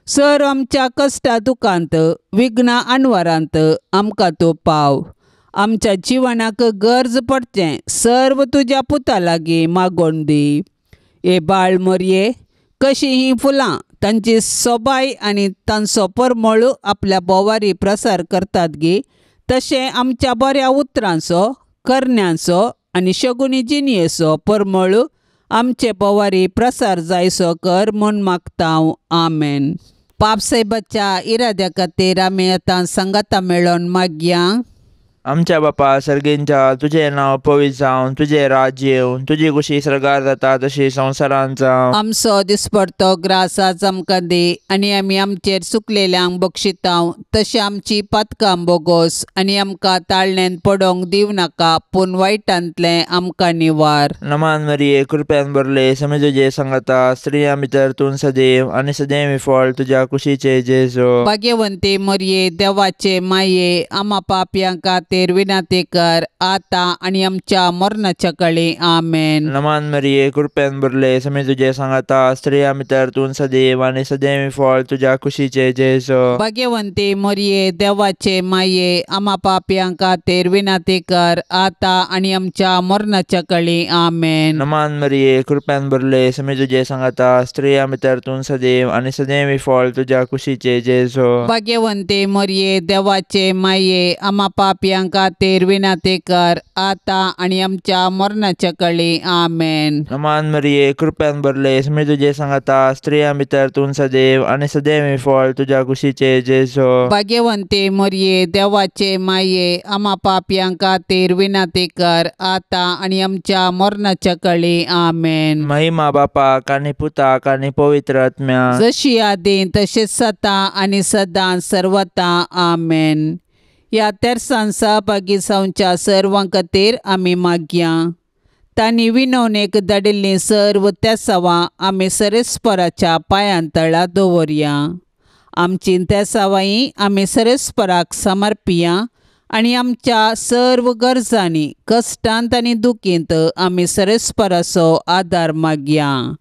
सर आमच्या कश्टा दुखांत, विघ्ना आनवारांत आमकां तूं पाव. आमच्या जिवनाक गरज पडचें सर्व तुज्या पुता लागीं मागोवन दी. हे बाळ मरये कशी हीं फुलां तांची सोबाय आनी तांचो परमळ आपल्या बोवारी प्रसार करतात गे, तशें आमच्या बऱ्या उतरांचो, करण्यांचो आनी शगुनी जिणयेचो परमळ आमचे बोवारी प्रसार जायसो कर म्हूण मागता हांव. आमेन. पापसाहेबाच्या इराद्या खातीर आमी आतां सांगाता मेळोन मागया. आमच्या बापा सर्गेंच्या तुझे नांव पवित्र जावन, तुझे राज्य येवन, तुजी कुशी सरकार जाता तशी संवसारांत जावं. आमचो दिसपडतो ग्रास आज आमकां दे आनी आमी आमचेर चुकलेल्यांक बक्षितांव, तशें आमची पातकां बोगोस आनी आमकां ताळणेंत पडोंक दिव नाका, पूण वायटांतलें आमकां निवार. नमान मरिये कृपेन भरले समी तुजे सांगता स्त्रियां भितर तूं सदैव आनी सदैव फळ तुज्या कुशीचे जेजो. भाग्यवंते मरये देवाचे माये आमा पापयां खातीर विनाती कर आता आनी आमच्या मरणाच्या काळी. आमेन. नमान मरिये कृपेन भरले समी तुजे सांगता स्त्रियां भितर तूं सदैव आनी सदैव फळ तुज्या कुशीचे जेजो. भाग्यवंते मरये देवाचे माये आमा पापयां खातीर विनाती कर आता आनी आमच्या मरणाच्या काळी. आमेन. नमान मरिये कृपेन भरले समी तुजे सांगता स्त्रियां भितर तूं सदैव आनी सदैव फळ तुज्या कुशीचे जेजो. भाग्यवंते मरये देवाचे माये आमा पापयां खातीर विनाती कर आता आनी आमच्या मरणाच्या काळी. आमेन. नमान मरिये कृपेन भरले समी तुजे सांगता स्त्रियां भितर तूं सदैव आनी सदैव फळ तुज्या कुशीचे जेजो. भाग्यवंते मरये देवाचे माये आमा पापयां खातीर विनाती कर आता आनी आमच्या मरणाच्या काळी. आमेन. महिमा बापाक आनी पुताक आनी पवित्र आत्म्या जशी आदी तशेंच जाता आनी सदां सर्वता. आमेन. ह्या तेर्सान सहभागी जावच्या सर्वां खातीर आमी मागया. तांणी विनवणेक धाडिल्लीं सर्व तेसावां आमी सरेस्पराच्या पांयां तळा दवरया. आमची तेसावांय आमी सरेस्पराक समर्पिया आनी आमच्या सर्व गरजांनी, कश्टांत आनी दुखींत आमी सरेस्पराचो आदार मागया.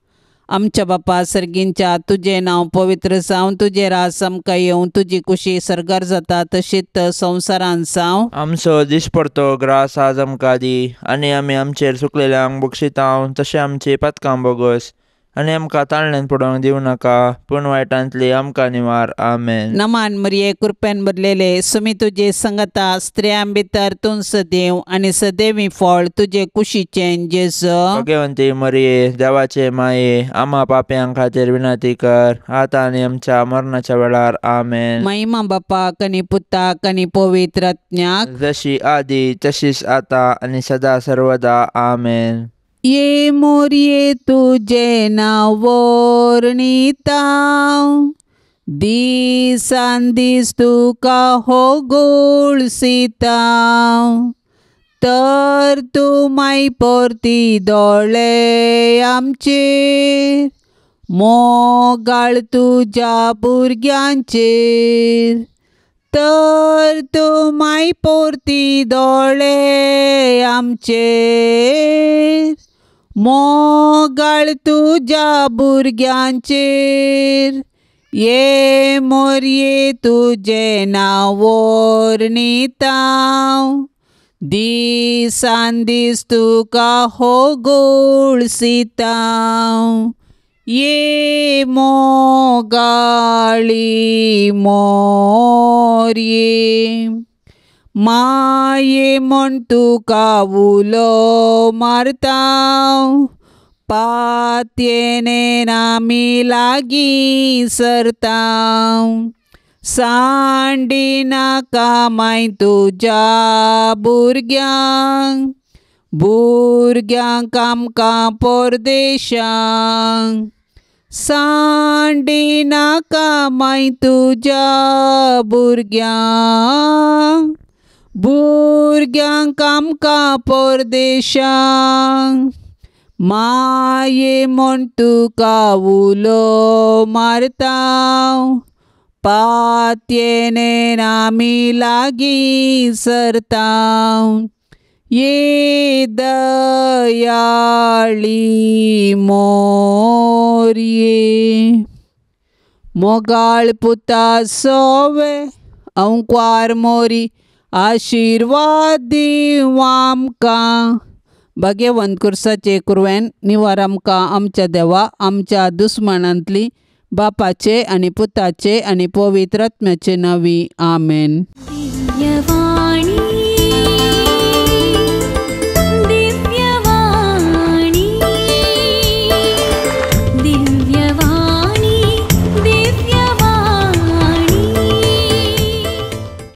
आमच्या बापा सर्गींच्या तुजें नांव पवित्र जावन, तुजे रास आमकां येवं, तुजी कुशी सरगार जाता तशीच संवसारांत जावं. आमचो दिसपडतो ग्रास आज आमकां दी आनी आमी आमचेर चुकलेल्यांक बक्षितांव, तशें आमची पातकां बोगोस आनी आमकां ताळणेंत पडोंक दिवं नाका, पूण वायटांतली आमकां निवार. आमेन. नमान मरिये कृपेन भरलेले समी तुजे सांगता स्त्रियां भितर तूं सदैव आनी सदैवी फळ तुजे कुशीचें जेजो. भाग्यवंती मरिये देवाचे माये आमा पापयां खातीर विनाती कर आता आनी आमच्या मरणाच्या वेळार. आमेन. महिमा बापाक आनी पुताक आनी पवित्र आत्म्याक जशी आदी तशीच आता आनी सदा सर्वदा. आमेन. ये मोरये तुजे नांव वर्णितां, दिसान दीस तुका होगोळसितां, तर तूं माय परती दोळे आमचेर, मोगाळ तुज्या भुरग्यांचेर, तर तूं माय परती दोळे आमचेर, मोगाळ तुज्या भुरग्यांचेर. ये मोरये तुजे नांव वर्णितां, दिसान दीस तुका होगोळसितां, ये मोगाळी मोरये. माये म्हण तुका उलो मारतां, पातयेन आमी लागीं सरतां, सांडी नाका माय तुज्या भुरग्यांक, भुरग्यांक आमकां परदेशांक. सांडी नाका माय तुज्या भुरग्यांक, भुरग्यांक आमकां परदेशांक. माये म्हूण तुका उलो मारता, पातयेन आमी लागीं सरता. ये दयाळी मोरये. मोगाळ पुता सोवे अंकवार मोरी, आशिर्वाद दीव आमकां. भाग्यवंत कुर्साचे कुरवेन निवार आमकां आमच्या देवा, आमच्या दुस्मनांतली, बापाचे आनी पुताचे आनी पवित्र आत्म्याचे नांवी. आमेन.